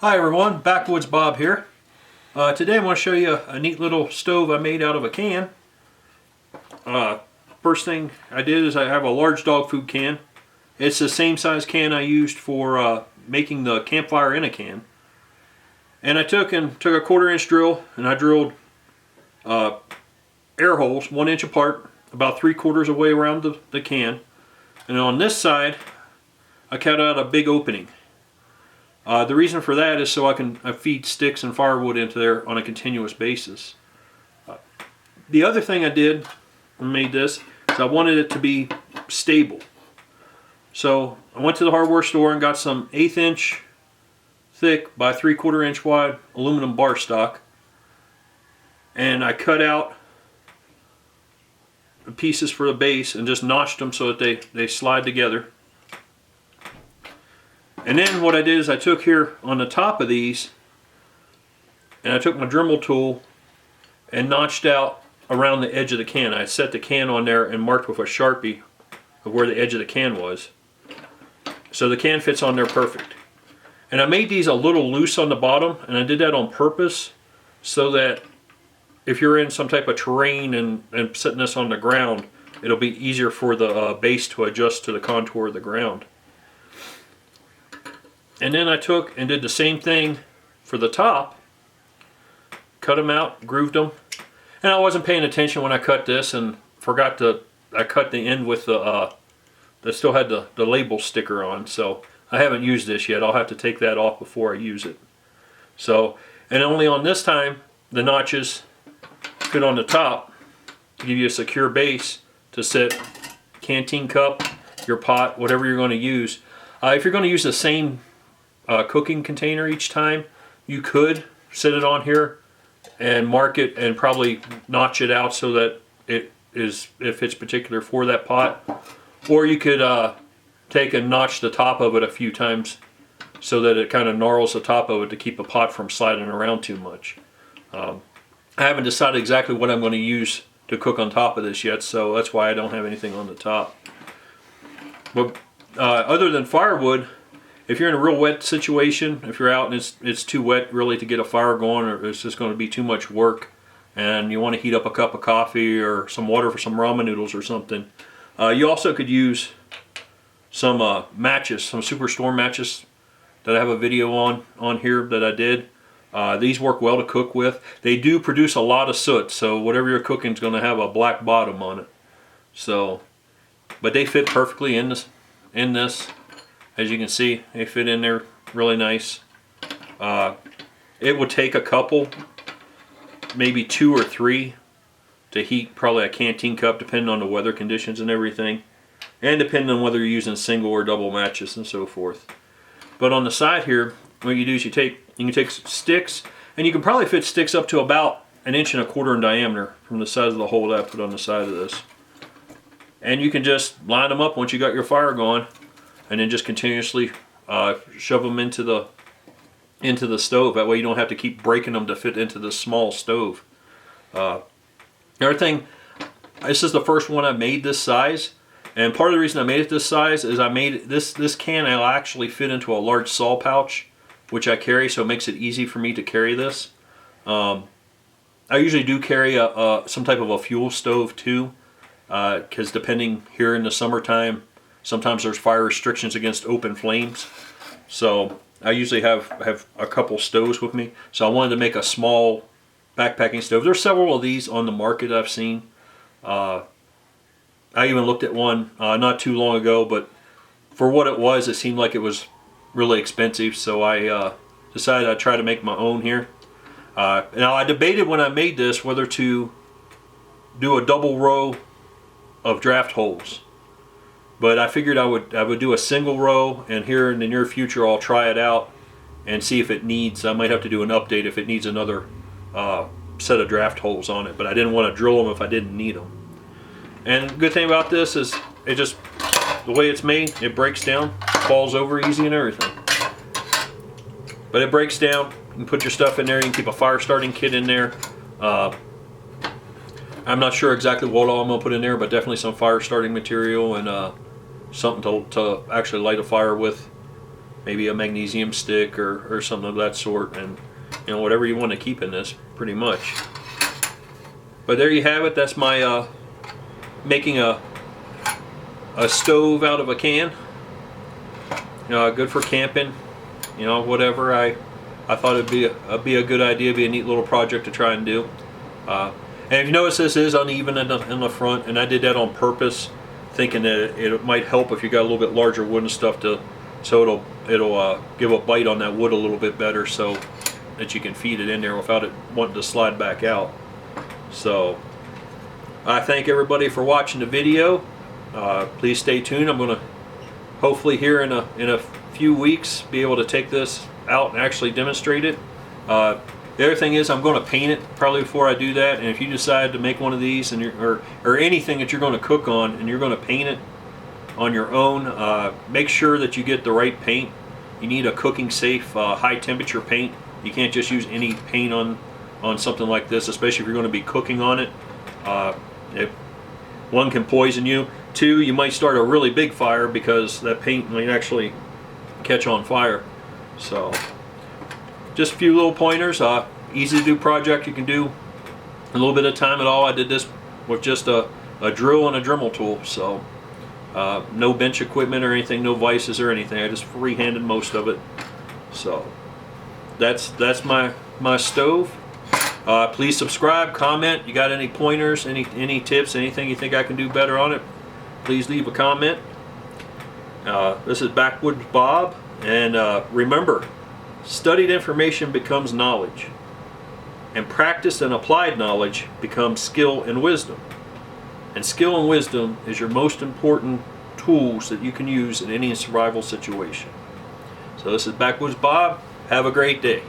Hi everyone, Backwoods Bob here. Today I want to show you a neat little stove I made out of a can. First thing I did is I have a large dog food can. It's the same size can I used for making the campfire in a can. And I took a 1/4-inch drill and I drilled air holes 1 inch apart, about 3/4 of the way around the can. And on this side I cut out a big opening. The reason for that is so I can feed sticks and firewood into there on a continuous basis. The other thing I did when I made this is I wanted it to be stable. So I went to the hardware store and got some 1/8 inch thick by 3/4 inch wide aluminum bar stock, and I cut out the pieces for the base and just notched them so that they slide together. And then what I did is I took here on the top of these and I took my Dremel tool and notched out around the edge of the can. I set the can on there and marked with a Sharpie of where the edge of the can was. So the can fits on there perfect. And I made these a little loose on the bottom, and I did that on purpose so that if you're in some type of terrain and setting this on the ground, it'll be easier for the base to adjust to the contour of the ground. And then I took and did the same thing for the top. Cut them out, grooved them. And I wasn't paying attention when I cut this and forgot I cut the end with that still had the label sticker on. So I haven't used this yet. I'll have to take that off before I use it. So, and only on this time, the notches fit on the top to give you a secure base to set canteen cup, your pot, whatever you're going to use. If you're going to use the same cooking container each time, you could set it on here and mark it and probably notch it out so that it fits particular for that pot. Or you could take and notch the top of it a few times so that it kind of gnarls the top of it to keep the pot from sliding around too much. I haven't decided exactly what I'm going to use to cook on top of this yet, so that's why I don't have anything on the top. But other than firewood, if you're in a real wet situation, if you're out and it's too wet really to get a fire going, or it's just going to be too much work, and you want to heat up a cup of coffee or some water for some ramen noodles or something, you also could use some matches, some Superstorm matches that I have a video on here that I did. These work well to cook with. They do produce a lot of soot, so whatever you're cooking is going to have a black bottom on it. So, but they fit perfectly in this. As you can see, they fit in there really nice. It would take a couple, maybe 2 or 3, to heat probably a canteen cup, depending on the weather conditions and everything, and depending on whether you're using single or double matches and so forth. But on the side here, what you do is you can take sticks, and you can probably fit sticks up to about 1 1/4 inch in diameter from the size of the hole that I put on the side of this. And you can just line them up once you got your fire going, and then just continuously shove them into the stove. That way you don't have to keep breaking them to fit into this small stove. Another thing, this is the first one I made this size, and part of the reason I made it this size is I made this can will actually fit into a large saw pouch, which I carry, so it makes it easy for me to carry this. I usually do carry some type of a fuel stove too, because depending here in the summertime, sometimes there's fire restrictions against open flames. So I usually have a couple stoves with me. So I wanted to make a small backpacking stove. There's several of these on the market I've seen. I even looked at one not too long ago, but for what it was, it seemed like it was really expensive. So I decided I'd try to make my own here. Now I debated when I made this whether to do a double row of draft holes. But I figured I would do a single row, and here in the near future I'll try it out and see if it needs, I might have to do an update if it needs another set of draft holes on it, but I didn't want to drill them if I didn't need them. And the good thing about this is it just, the way it's made, it breaks down, falls over easy and everything. But it breaks down, you can put your stuff in there, you can keep a fire starting kit in there. I'm not sure exactly what all I'm going to put in there, but definitely some fire starting material and something to actually light a fire with. maybe a magnesium stick or something of that sort, and you know, whatever you want to keep in this, pretty much. But there you have it. That's my making a stove out of a can. Good for camping, you know, whatever. I thought it'd be a good idea, be a neat little project to try and do. And if you notice, this is uneven in the front, and I did that on purpose, thinking that it might help if you got a little bit larger wooden stuff so it'll give a bite on that wood a little bit better, so that you can feed it in there without it wanting to slide back out. So I thank everybody for watching the video. Please stay tuned. I'm going to hopefully here in a few weeks be able to take this out and actually demonstrate it. The other thing is, I'm going to paint it probably before I do that. And if you decide to make one of these, and or anything that you're going to cook on, and you're going to paint it on your own, make sure that you get the right paint. You need a cooking safe, high temperature paint. You can't just use any paint on something like this, especially if you're going to be cooking on it. One, can poison you. Two, you might start a really big fire because that paint might actually catch on fire. So just a few little pointers. Easy to do project. You can do a little bit of time at all. I did this with just a drill and a Dremel tool, so no bench equipment or anything, no vices or anything. I just freehanded most of it. So that's my stove. Please subscribe, comment. You got any pointers, any tips, anything you think I can do better on it, please leave a comment. This is Backwoods Bob, and remember, studied information becomes knowledge, and practiced and applied knowledge becomes skill and wisdom. And skill and wisdom is your most important tools that you can use in any survival situation. So this is Backwoods Bob. Have a great day.